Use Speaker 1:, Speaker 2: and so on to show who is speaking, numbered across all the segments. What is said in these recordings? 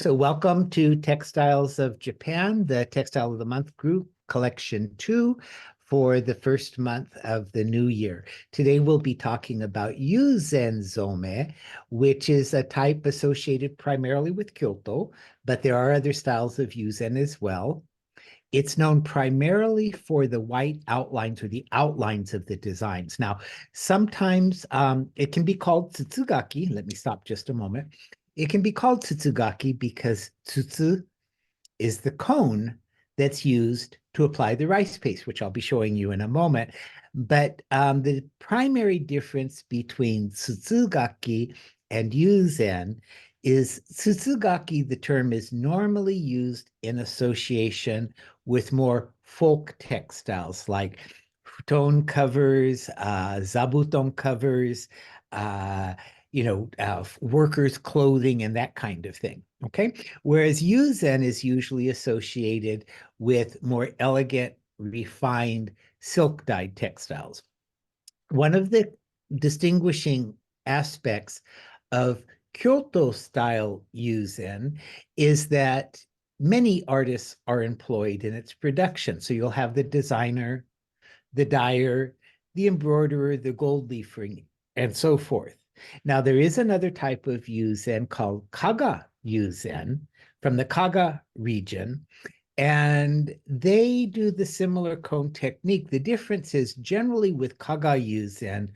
Speaker 1: So welcome to Textiles of Japan, the Textile of the Month group, collection 2 for the first month of the new year. Today we'll be talking about Yuzen Zome, which is a type associated primarily with Kyoto, but there are other styles of Yuzen as well. It's known primarily for the white outlines or the outlines of the designs. Now, sometimes it can be called Tsutsugaki. Let me stop just a moment. It can be called Tsutsugaki because tsutsu is the cone that's used to apply the rice paste, which I'll be showing you in a moment. But the primary difference between Tsutsugaki and Yuzen is Tsutsugaki, the term is normally used in association with more folk textiles like futon covers, zabuton covers, workers' clothing and that kind of thing, okay? Whereas Yuzen is usually associated with more elegant, refined, silk-dyed textiles. One of the distinguishing aspects of Kyoto-style Yuzen is that many artists are employed in its production. So you'll have the designer, the dyer, the embroiderer, the gold leafing, and so forth. Now, there is another type of Yuzen called Kaga Yuzen from the Kaga region, and they do the similar cone technique. The difference is generally with Kaga Yuzen,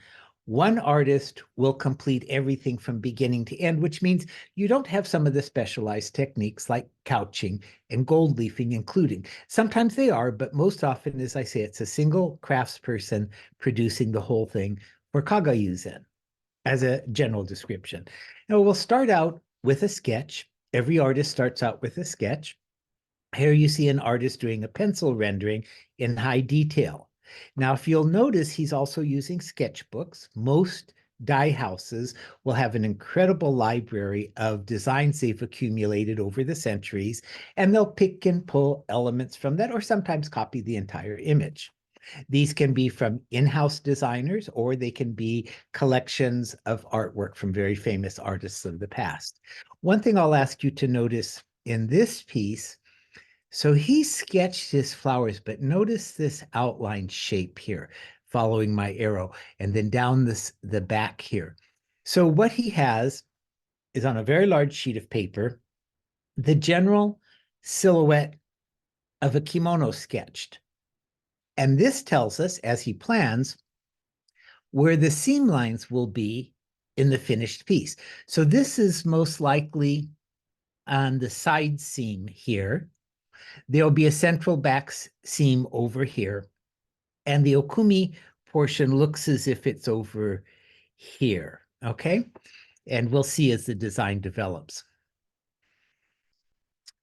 Speaker 1: one artist will complete everything from beginning to end, which means you don't have some of the specialized techniques like couching and gold leafing including. Sometimes they are, but most often, as I say, it's a single craftsperson producing the whole thing for Kaga Yuzen as a general description. Now, we'll start out with a sketch. Every artist starts out with a sketch. Here you see an artist doing a pencil rendering in high detail. Now, if you'll notice, he's also using sketchbooks. Most dye houses will have an incredible library of designs they've accumulated over the centuries, and they'll pick and pull elements from that or sometimes copy the entire image. These can be from in-house designers, or they can be collections of artwork from very famous artists of the past. One thing I'll ask you to notice in this piece, so he sketched his flowers, but notice this outline shape here, following my arrow, and then down the back here. So what he has is on a very large sheet of paper, the general silhouette of a kimono sketched. And this tells us, as he plans, where the seam lines will be in the finished piece. So this is most likely on the side seam here. There'll be a central back seam over here. And the okumi portion looks as if it's over here, okay? And we'll see as the design develops.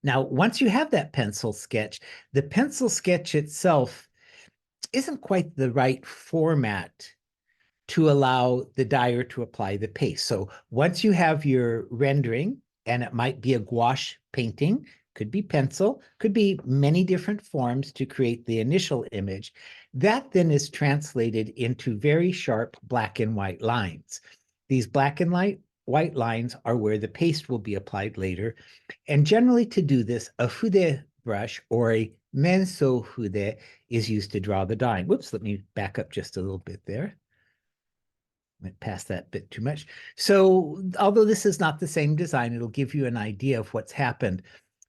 Speaker 1: Now, once you have that pencil sketch, the pencil sketch itself isn't quite the right format to allow the dyer to apply the paste. So once you have your rendering, and it might be a gouache painting, could be pencil, could be many different forms to create the initial image, that then is translated into very sharp black and white lines. These black and white lines are where the paste will be applied later. And generally to do this, a fude brush or a menso fude is used to draw the dyeing. Whoops, let me back up just a little bit there. Went past that bit too much. So although this is not the same design, it'll give you an idea of what's happened.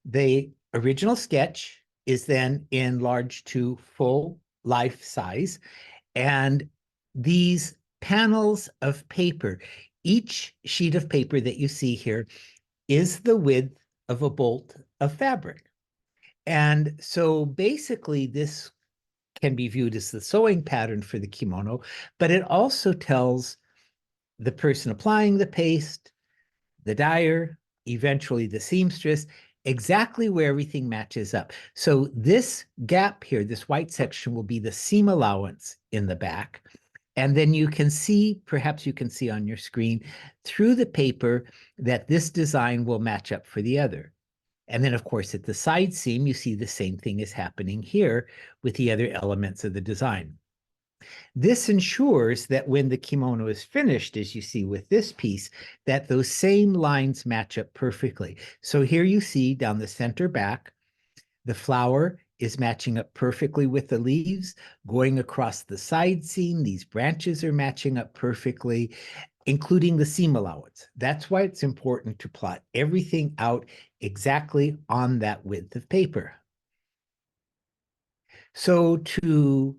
Speaker 1: The original sketch is then enlarged to full life size. And these panels of paper, each sheet of paper that you see here is the width of a bolt of fabric. And so basically this can be viewed as the sewing pattern for the kimono, but it also tells the person applying the paste, the dyer, eventually the seamstress, exactly where everything matches up. So this gap here, this white section, will be the seam allowance in the back. And then you can see, perhaps you can see on your screen, through the paper that this design will match up for the other. And then, of course, at the side seam, you see the same thing is happening here with the other elements of the design. This ensures that when the kimono is finished, as you see with this piece, that those same lines match up perfectly. So here you see down the center back, the flower is matching up perfectly with the leaves. Going across the side seam, these branches are matching up perfectly, including the seam allowance. That's why it's important to plot everything out exactly on that width of paper. So to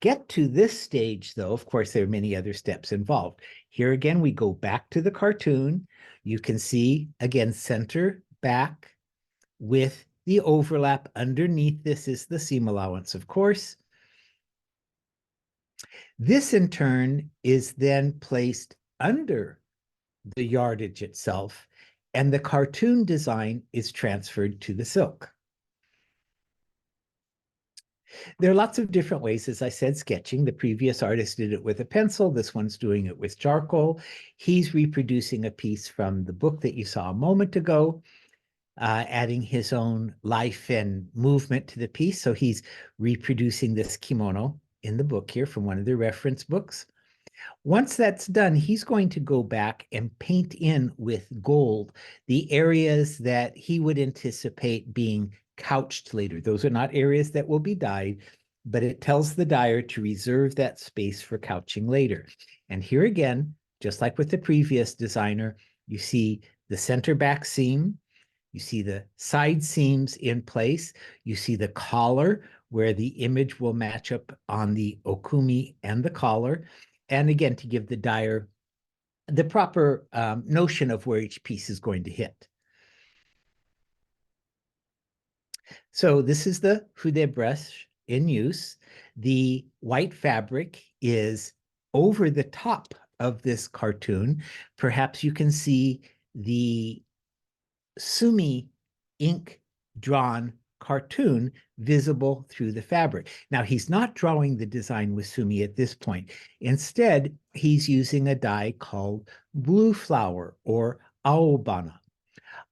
Speaker 1: get to this stage, though, of course, there are many other steps involved. Here again, we go back to the cartoon. You can see, again, center back with the overlap. Underneath this is the seam allowance, of course. This, in turn, is then placed under the yardage itself, and the cartoon design is transferred to the silk. There are lots of different ways, as I said, sketching. The previous artist did it with a pencil. This one's doing it with charcoal. He's reproducing a piece from the book that you saw a moment ago, adding his own life and movement to the piece. So he's reproducing this kimono in the book here from one of the reference books. Once that's done, he's going to go back and paint in with gold the areas that he would anticipate being couched later. Those are not areas that will be dyed, but it tells the dyer to reserve that space for couching later. And here again, just like with the previous designer, you see the center back seam, you see the side seams in place, you see the collar where the image will match up on the okumi and the collar. And again, to give the dyer the proper notion of where each piece is going to hit. So this is the fude brush in use. The white fabric is over the top of this cartoon. Perhaps you can see the sumi ink drawn cartoon visible through the fabric. Now, he's not drawing the design with sumi at this point. Instead, he's using a dye called blue flower or aobana.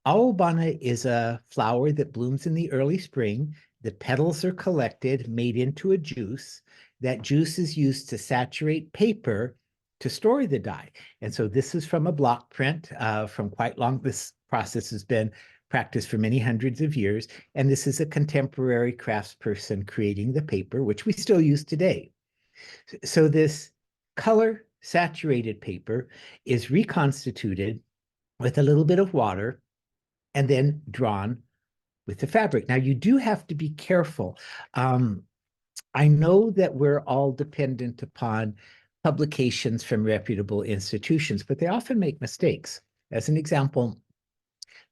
Speaker 1: Aobana is a flower that blooms in the early spring. The petals are collected, made into a juice. That juice is used to saturate paper to store the dye. And so this is from a block print from quite long. This process has been practiced for many hundreds of years. And this is a contemporary craftsperson creating the paper, which we still use today. So this color saturated paper is reconstituted with a little bit of water and then drawn with the fabric. Now, you do have to be careful. I know that we're all dependent upon publications from reputable institutions, but they often make mistakes. As an example,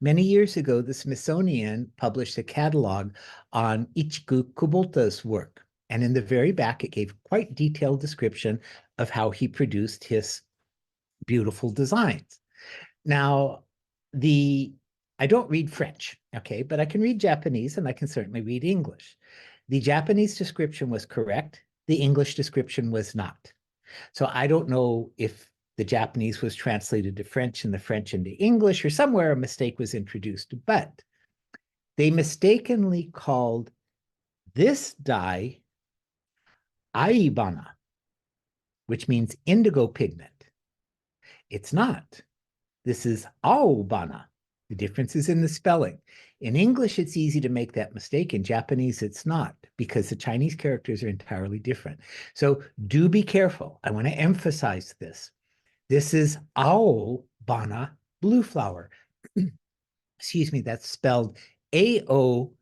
Speaker 1: many years ago, the Smithsonian published a catalog on Ichiku Kubota's work. And in the very back, it gave quite detailed description of how he produced his beautiful designs. Now, I don't read French, okay, but I can read Japanese and I can certainly read English. The Japanese description was correct. The English description was not. So I don't know if the Japanese was translated to French and the French into English, or somewhere a mistake was introduced, but they mistakenly called this dye aibana, which means indigo pigment. It's not. This is aobana. The difference is in the spelling. In English, it's easy to make that mistake. In Japanese, it's not, because the Chinese characters are entirely different. So do be careful. I want to emphasize this. This is aobana, blue flower. Excuse me, that's spelled Aobana,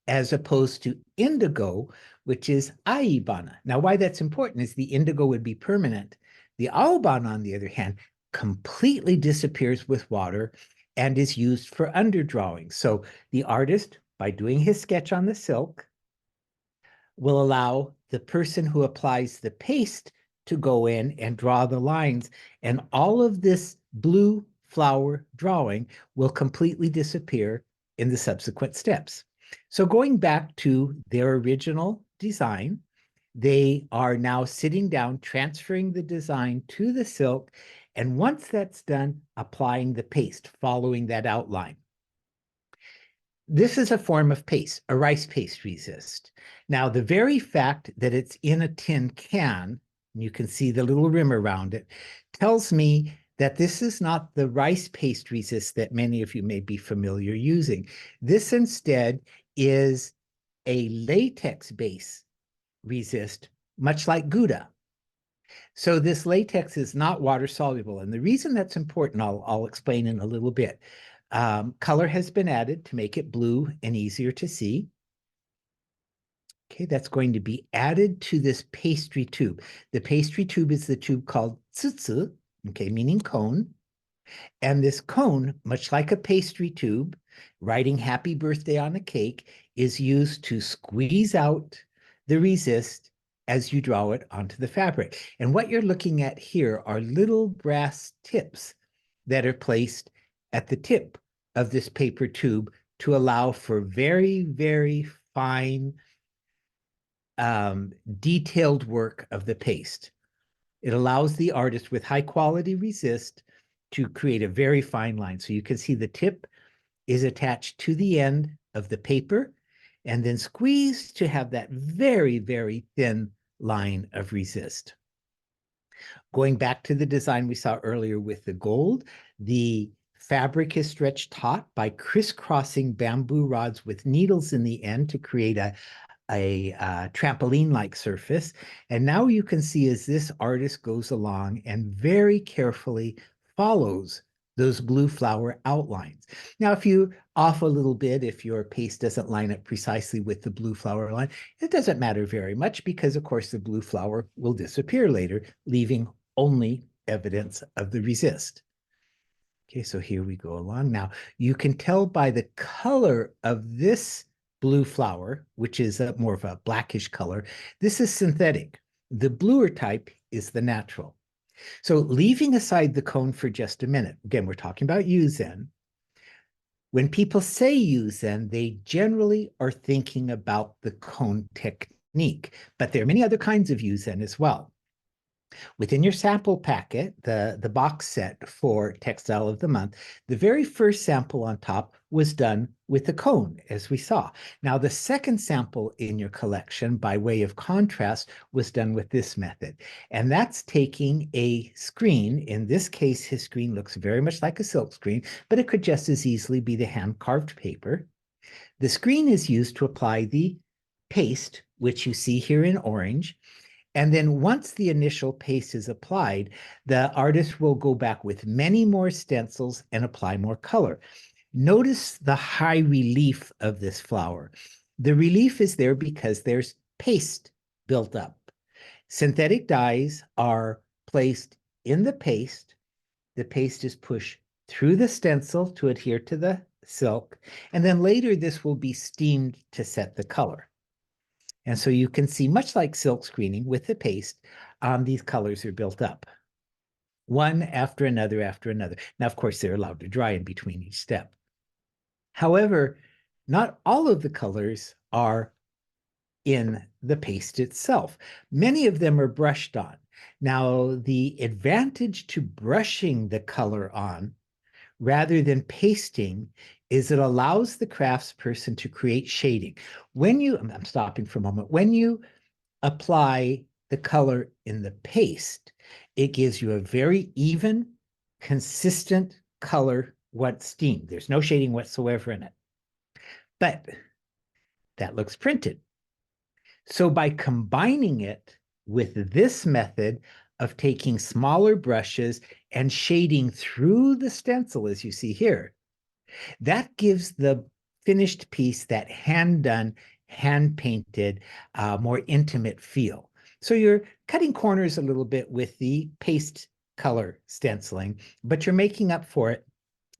Speaker 1: as opposed to indigo, which is aibana. Now, why that's important is the indigo would be permanent. The aobana, on the other hand, completely disappears with water and is used for underdrawing. So the artist, by doing his sketch on the silk, will allow the person who applies the paste to go in and draw the lines, and all of this blue flower drawing will completely disappear in the subsequent steps. So going back to their original design, they are now sitting down, transferring the design to the silk, and once that's done, applying the paste, following that outline. This is a form of paste, a rice paste resist. Now, the very fact that it's in a tin can, and you can see the little rim around it, tells me that this is not the rice paste resist that many of you may be familiar using. This instead is a latex base resist, much like Gouda. So this latex is not water soluble. And the reason that's important, I'll explain in a little bit. Color has been added to make it blue and easier to see. Okay, that's going to be added to this pastry tube. The pastry tube is the tube called つつ, okay, meaning cone. And this cone, much like a pastry tube, writing happy birthday on a cake, is used to squeeze out the resist as you draw it onto the fabric. And what you're looking at here are little brass tips that are placed at the tip of this paper tube to allow for very, very fine, detailed work of the paste. It allows the artist with high quality resist to create a very fine line. So you can see the tip is attached to the end of the paper and then squeezed to have that very, very thin line of resist. Going back to the design we saw earlier with the gold, the fabric is stretched taut by crisscrossing bamboo rods with needles in the end to create a trampoline-like surface. And now you can see as this artist goes along and very carefully follows those blue flower outlines. Now, if you off a little bit, if your paste doesn't line up precisely with the blue flower line, it doesn't matter very much because, of course, the blue flower will disappear later, leaving only evidence of the resist. Okay, so here we go along. Now, you can tell by the color of this blue flower, which is more of a blackish color, this is synthetic. The bluer type is the natural. So leaving aside the cone for just a minute, again, we're talking about Yuzen. When people say Yuzen, they generally are thinking about the cone technique, but there are many other kinds of Yuzen as well. Within your sample packet, the box set for Textile of the Month, the very first sample on top was done with the cone, as we saw. Now, the second sample in your collection, by way of contrast, was done with this method. And that's taking a screen. In this case, his screen looks very much like a silk screen, but it could just as easily be the hand-carved paper. The screen is used to apply the paste, which you see here in orange. And then once the initial paste is applied, the artist will go back with many more stencils and apply more color. Notice the high relief of this flower. The relief is there because there's paste built up. Synthetic dyes are placed in the paste. The paste is pushed through the stencil to adhere to the silk. And then later this will be steamed to set the color. And so you can see, much like silk screening with the paste, these colors are built up, one after another after another. Now, of course, they're allowed to dry in between each step. However, not all of the colors are in the paste itself. Many of them are brushed on. Now, the advantage to brushing the color on rather than pasting is it allows the craftsperson to create shading. When you, I'm stopping for a moment, when you apply the color in the paste, it gives you a very even, consistent color once steamed. There's no shading whatsoever in it. But that looks printed. So by combining it with this method of taking smaller brushes and shading through the stencil, as you see here, that gives the finished piece that hand-done, hand-painted, more intimate feel. So you're cutting corners a little bit with the paste color stenciling, but you're making up for it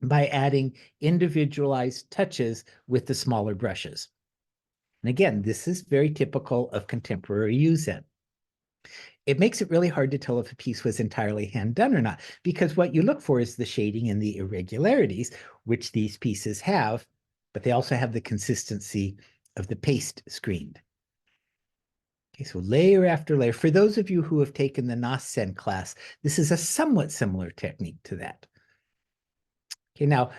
Speaker 1: by adding individualized touches with the smaller brushes. And again, this is very typical of contemporary Yuzen. It makes it really hard to tell if a piece was entirely hand done or not, because what you look for is the shading and the irregularities, which these pieces have, but they also have the consistency of the paste screened. Okay, so layer after layer. For those of you who have taken the Nassen class, this is a somewhat similar technique to that. Okay, now,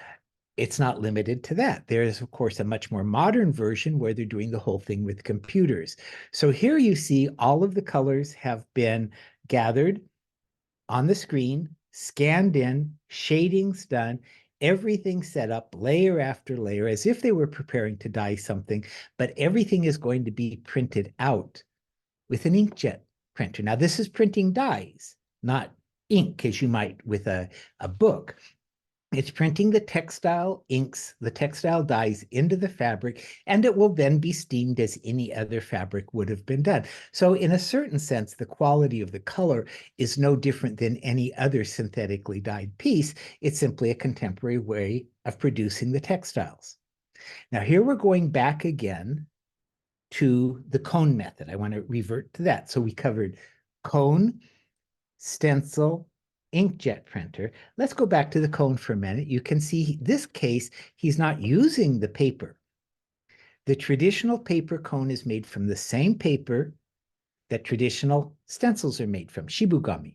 Speaker 1: it's not limited to that. There is, of course, a much more modern version where they're doing the whole thing with computers. So here you see all of the colors have been gathered on the screen, scanned in, shadings done, everything set up layer after layer as if they were preparing to dye something, but everything is going to be printed out with an inkjet printer. Now, this is printing dyes, not ink, as you might with a book. It's printing the textile inks, the textile dyes into the fabric, and it will then be steamed as any other fabric would have been done. So in a certain sense, the quality of the color is no different than any other synthetically dyed piece. It's simply a contemporary way of producing the textiles. Now here we're going back again to the cone method. I want to revert to that. So we covered cone, stencil, inkjet printer. Let's go back to the cone for a minute. You can see this case, he's not using the paper. The traditional paper cone is made from the same paper that traditional stencils are made from, shibugami.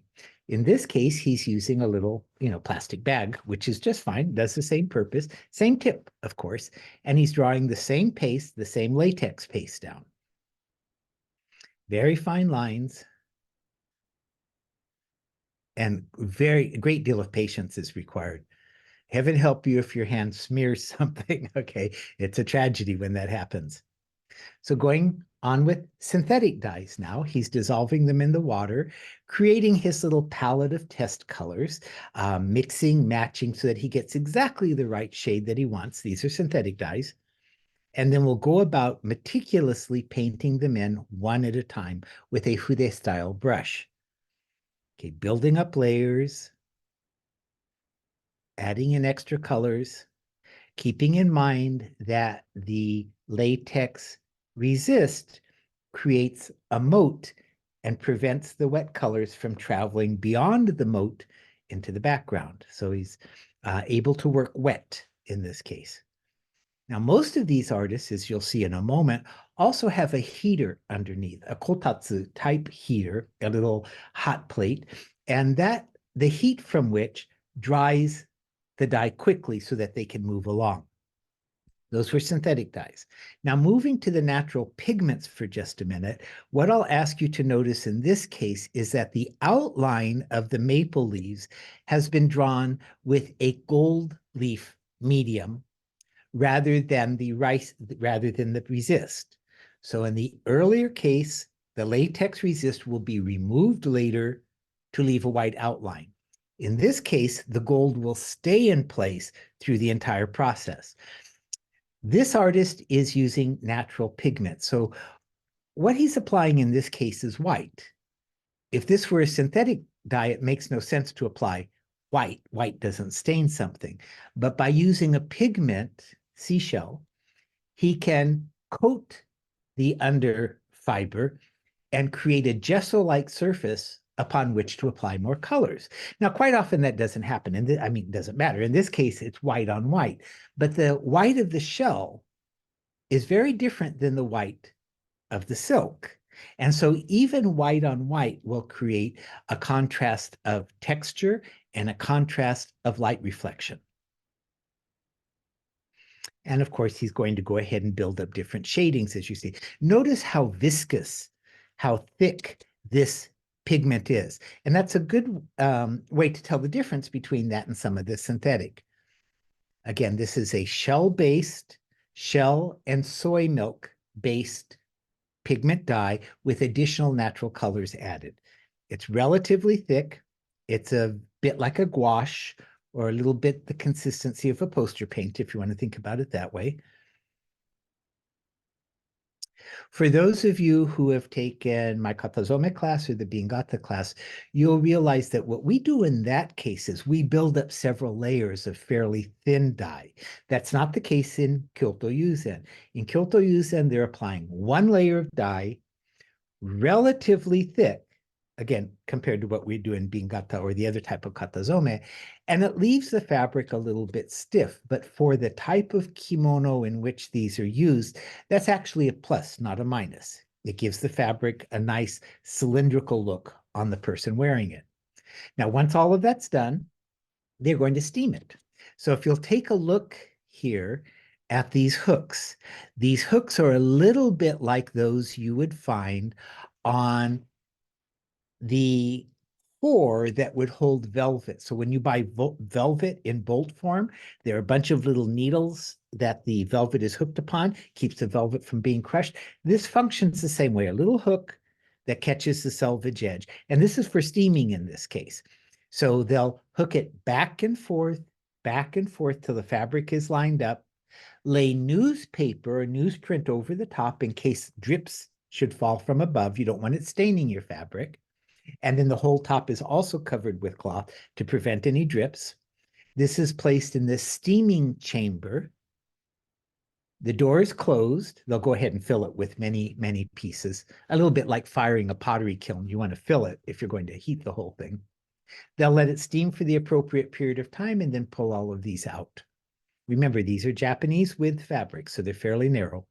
Speaker 1: In this case, he's using a little, plastic bag, which is just fine, does the same purpose, same tip, of course, and he's drawing the same paste, the same latex paste down. Very fine lines. And a great deal of patience is required. Heaven help you if your hand smears something. Okay, it's a tragedy when that happens. So going on with synthetic dyes now, he's dissolving them in the water, creating his little palette of test colors, mixing, matching so that he gets exactly the right shade that he wants. These are synthetic dyes. And then we'll go about meticulously painting them in one at a time with a fude-style brush. Okay, building up layers, adding in extra colors, keeping in mind that the latex resist creates a moat and prevents the wet colors from traveling beyond the moat into the background. So he's able to work wet in this case. Now, most of these artists, as you'll see in a moment, also have a heater underneath, a kotatsu type heater, a little hot plate, and that the heat from which dries the dye quickly so that they can move along. Those were synthetic dyes. Now, moving to the natural pigments for just a minute, what I'll ask you to notice in this case is that the outline of the maple leaves has been drawn with a gold leaf medium rather than the resist. So in the earlier case, the latex resist will be removed later to leave a white outline. In this case, the gold will stay in place through the entire process. This artist is using natural pigment. So what he's applying in this case is white. If this were a synthetic dye, it makes no sense to apply white. White doesn't stain something. But by using a pigment, seashell, he can coat the under fiber and create a gesso-like surface upon which to apply more colors. Now, quite often that doesn't happen. And it doesn't matter. In this case, it's white on white. But the white of the shell is very different than the white of the silk. And so even white on white will create a contrast of texture and a contrast of light reflection. And of course, he's going to go ahead and build up different shadings, as you see. Notice how viscous, how thick this pigment is. And that's a good way to tell the difference between that and some of the synthetic. Again, this is a shell-based, shell and soy milk-based pigment dye with additional natural colors added. It's relatively thick. It's a bit like a gouache, or a little bit the consistency of a poster paint, if you want to think about it that way. For those of you who have taken my katazome class or the Bingata class, you'll realize that what we do in that case is we build up several layers of fairly thin dye. That's not the case in Kyoto Yuzen. In Kyoto Yuzen, they're applying one layer of dye, relatively thick, again, compared to what we do in Bingata or the other type of katazome, and it leaves the fabric a little bit stiff. But for the type of kimono in which these are used, that's actually a plus, not a minus. It gives the fabric a nice cylindrical look on the person wearing it. Now, once all of that's done, they're going to steam it. So if you'll take a look here at these hooks. These hooks are a little bit like those you would find on the core that would hold velvet. So when you buy velvet in bolt form, there are a bunch of little needles that the velvet is hooked upon, keeps the velvet from being crushed. This functions the same way, a little hook that catches the selvage edge. And this is for steaming in this case. So they'll hook it back and forth till the fabric is lined up, lay newspaper or newsprint over the top in case drips should fall from above. You don't want it staining your fabric. And then the whole top is also covered with cloth to prevent any drips. This is placed in this steaming chamber. The door is closed. They'll go ahead and fill it with many, many pieces, a little bit like firing a pottery kiln. You want to fill it if you're going to heat the whole thing. They'll let it steam for the appropriate period of time and then pull all of these out. Remember, these are Japanese with fabric, so they're fairly narrow.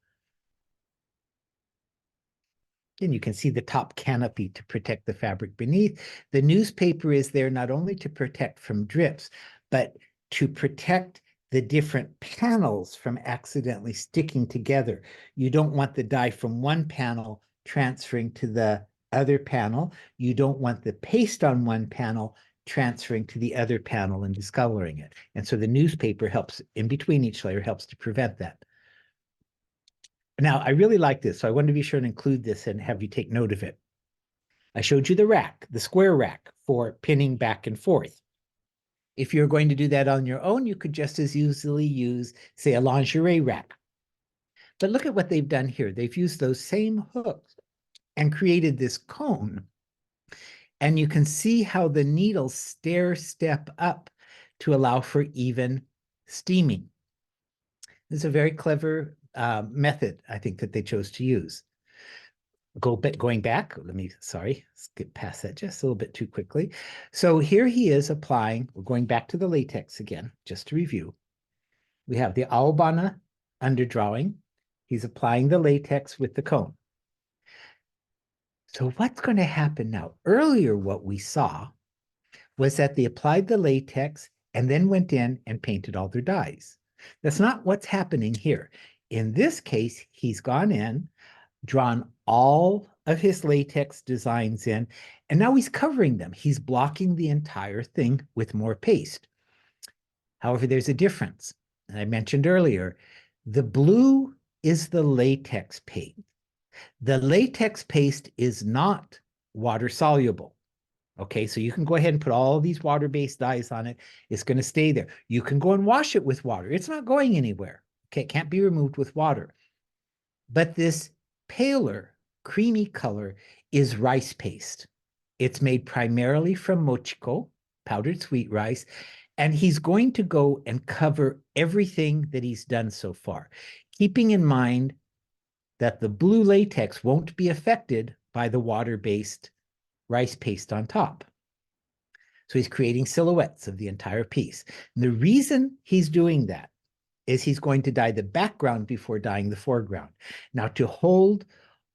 Speaker 1: And you can see the top canopy to protect the fabric beneath. The newspaper is there not only to protect from drips, but to protect the different panels from accidentally sticking together. You don't want the dye from one panel transferring to the other panel. You don't want the paste on one panel transferring to the other panel and discoloring it. And so the newspaper helps, in between each layer, helps to prevent that. Now, I really like this, so I wanted to be sure and include this and have you take note of it. I showed you the rack, the square rack for pinning back and forth. If you're going to do that on your own, you could just as easily use, say, a lingerie rack. But look at what they've done here. They've used those same hooks and created this cone. And you can see how the needles stair-step up to allow for even steaming. This is a very clever method, I think, that they chose to use. Going back, sorry, skip past that just a little bit too quickly. So here he is applying, we're going back to the latex again, just to review. We have the aobana underdrawing. He's applying the latex with the cone. So what's going to happen now? Earlier, what we saw was that they applied the latex and then went in and painted all their dyes. That's not what's happening here. In this case, he's gone in, drawn all of his latex designs in, and now he's covering them. He's blocking the entire thing with more paste. However, there's a difference. And I mentioned earlier, the blue is the latex paste. The latex paste is not water soluble. Okay, so you can go ahead and put all these water-based dyes on it. It's going to stay there. You can go and wash it with water. It's not going anywhere. Okay, it can't be removed with water. But this paler, creamy color is rice paste. It's made primarily from mochiko, powdered sweet rice, and he's going to go and cover everything that he's done so far, keeping in mind that the blue latex won't be affected by the water-based rice paste on top. So he's creating silhouettes of the entire piece. And the reason he's doing that is he's going to dye the background before dyeing the foreground. Now, to hold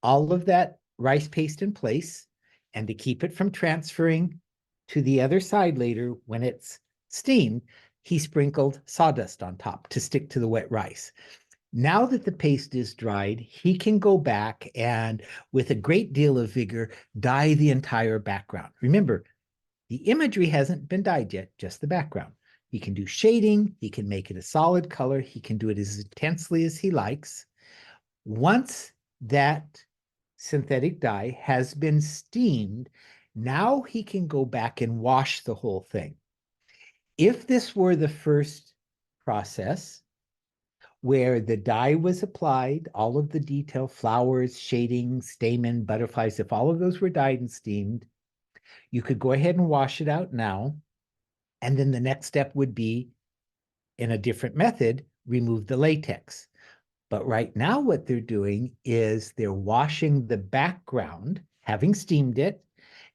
Speaker 1: all of that rice paste in place and to keep it from transferring to the other side later when it's steamed, he sprinkled sawdust on top to stick to the wet rice. Now that the paste is dried, he can go back and, with a great deal of vigor, dye the entire background. Remember, the imagery hasn't been dyed yet, just the background. He can do shading, he can make it a solid color, he can do it as intensely as he likes. Once that synthetic dye has been steamed, now he can go back and wash the whole thing. If this were the first process, where the dye was applied, all of the detail, flowers, shading, stamen, butterflies, if all of those were dyed and steamed, you could go ahead and wash it out now. And then the next step would be, in a different method, remove the latex. But right now what they're doing is they're washing the background, having steamed it.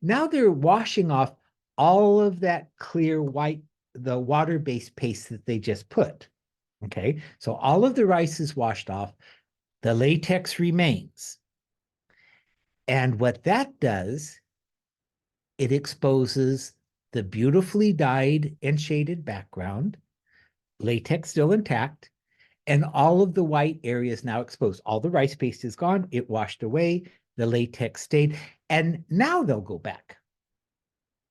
Speaker 1: Now they're washing off all of that clear white, the water-based paste that they just put. Okay, so all of the rice is washed off, the latex remains. And what that does, it exposes the beautifully dyed and shaded background, latex still intact, And all of the white area is now exposed. All the rice paste is gone. It washed away. The latex stayed. And now they'll go back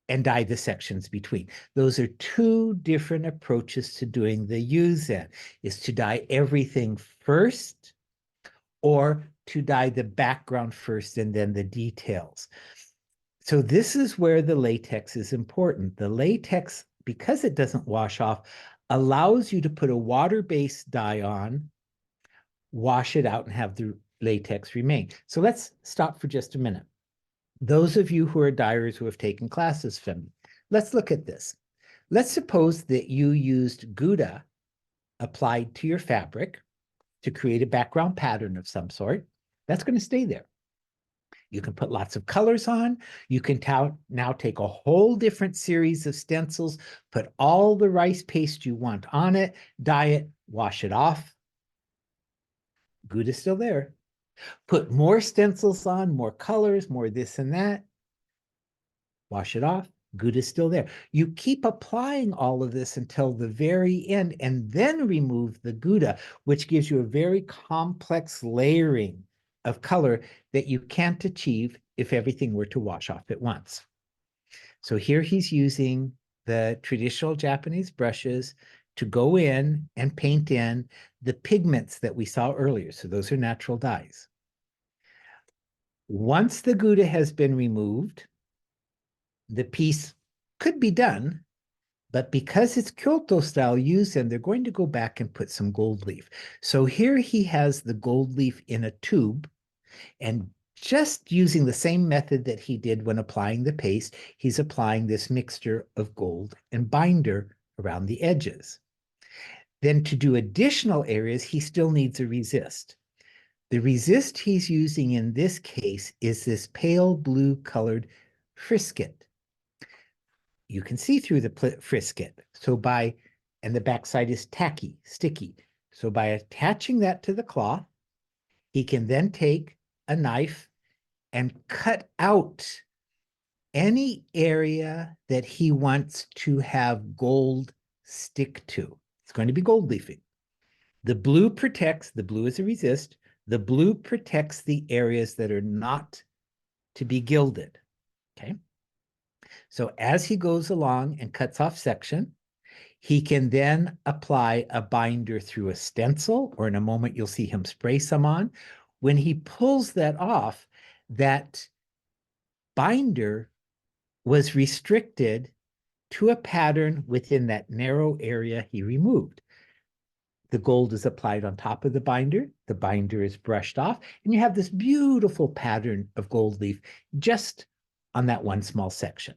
Speaker 1: and dye the sections between. Those are two different approaches to doing the Yuzen, is to dye everything first or to dye the background first and then the details. So this is where the latex is important. The latex, because it doesn't wash off, allows you to put a water-based dye on, wash it out, and have the latex remain. So let's stop for just a minute. Those of you who are dyers who have taken classes from me, let's look at this. Let's suppose that you used Gouda applied to your fabric to create a background pattern of some sort. That's going to stay there. You can put lots of colors on. You can now take a whole different series of stencils, put all the rice paste you want on it, dye it, wash it off. Gouda's still there. Put more stencils on, more colors, more this and that. Wash it off. Gouda's still there. You keep applying all of this until the very end and then remove the Gouda, which gives you a very complex layering of color that you can't achieve if everything were to wash off at once. So here he's using the traditional Japanese brushes to go in and paint in the pigments that we saw earlier. So those are natural dyes. Once the Gouda has been removed, the piece could be done, but because it's Kyoto style Yuzen, they're going to go back and put some gold leaf. So here he has the gold leaf in a tube, and just using the same method that he did when applying the paste, he's applying this mixture of gold and binder around the edges. Then to do additional areas, he still needs a resist. The resist he's using in this case is this pale blue colored frisket. You can see through the frisket. So and the backside is tacky, sticky. So by attaching that to the cloth, he can then take a knife and cut out any area that he wants to have gold stick to. It's going to be gold leafing. The blue is a resist. The blue protects the areas that are not to be gilded, okay? So as he goes along and cuts off section, he can then apply a binder through a stencil, or in a moment you'll see him spray some on. When he pulls that off, that binder was restricted to a pattern within that narrow area he removed. The gold is applied on top of the binder is brushed off, and you have this beautiful pattern of gold leaf just on that one small section.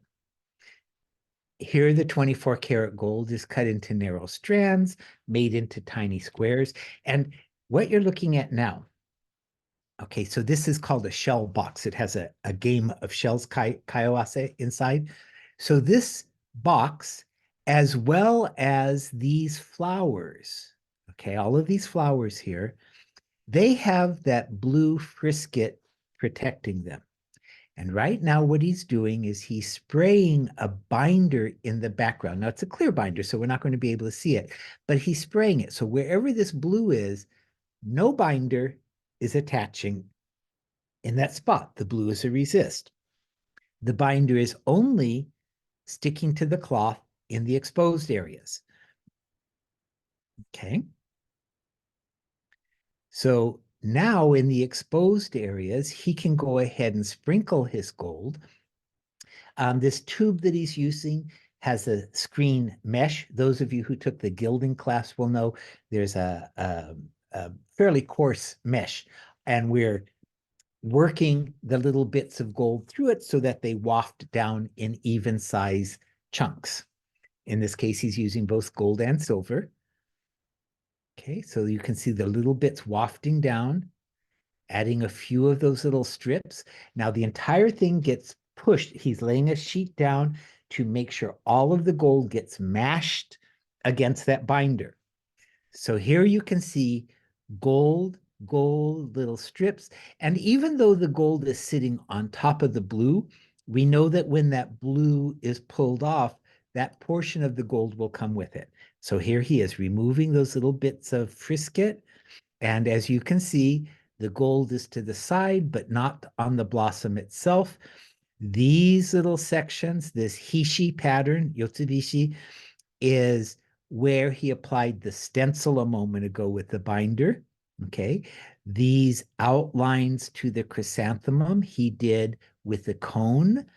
Speaker 1: Here, the 24 karat gold is cut into narrow strands, made into tiny squares. And what you're looking at now, okay, so this is called a shell box. It has a game of shells, kaiowase, inside. So this box, as well as these flowers, okay, all of these flowers here, they have that blue frisket protecting them. And right now what he's doing is he's spraying a binder in the background. Now it's a clear binder, so we're not going to be able to see it, but he's spraying it. So wherever this blue is, no binder is attaching in that spot. The blue is a resist. The binder is only sticking to the cloth in the exposed areas. Okay. So now in the exposed areas, he can go ahead and sprinkle his gold. This tube that he's using has a screen mesh. Those of you who took the gilding class will know there's a fairly coarse mesh, and we're working the little bits of gold through it so that they waft down in even size chunks. In this case, he's using both gold and silver. Okay, so you can see the little bits wafting down, adding a few of those little strips. Now the entire thing gets pushed. He's laying a sheet down to make sure all of the gold gets mashed against that binder. So here you can see gold, little strips. And even though the gold is sitting on top of the blue, we know that when that blue is pulled off, that portion of the gold will come with it. So here he is removing those little bits of frisket. And as you can see, the gold is to the side, but not on the blossom itself. These little sections, this hishi pattern, yotsubishi, is where he applied the stencil a moment ago with the binder. Okay. These outlines to the chrysanthemum he did with the cone.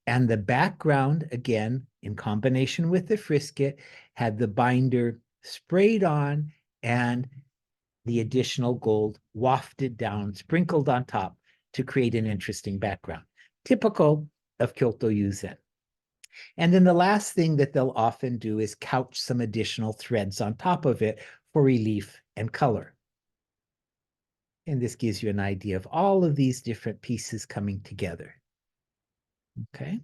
Speaker 1: And the background, again, in combination with the frisket, had the binder sprayed on and the additional gold wafted down, sprinkled on top to create an interesting background, typical of Kyoto Yuzen. And then the last thing that they'll often do is couch some additional threads on top of it for relief and color. And this gives you an idea of all of these different pieces coming together. Okay.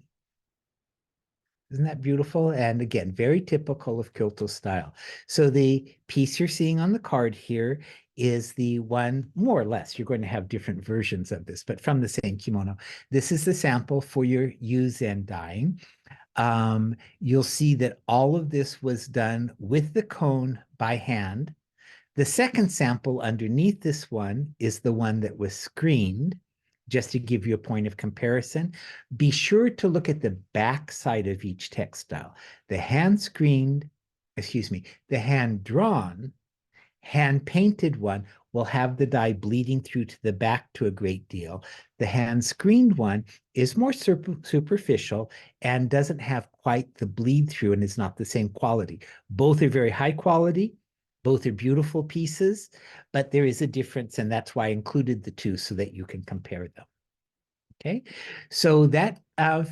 Speaker 1: Isn't that beautiful? And again, very typical of Kyoto style. So the piece you're seeing on the card here is the one, more or less, you're going to have different versions of this, but from the same kimono. This is the sample for your Yuzen dyeing. You'll see that all of this was done with the cone by hand. The second sample underneath this one is the one that was screened, just to give you a point of comparison. Be sure to look at the back side of each textile. The hand-screened, the hand-drawn, hand-painted one will have the dye bleeding through to the back to a great deal. The hand-screened one is more superficial and doesn't have quite the bleed through and is not the same quality. Both are very high quality. Both are beautiful pieces, but there is a difference, and that's why I included the two so that you can compare them. Okay, so that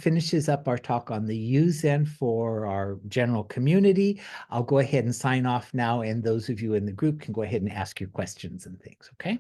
Speaker 1: finishes up our talk on the Yuzen for our general community. I'll go ahead and sign off now, and those of you in the group can go ahead and ask your questions and things, okay?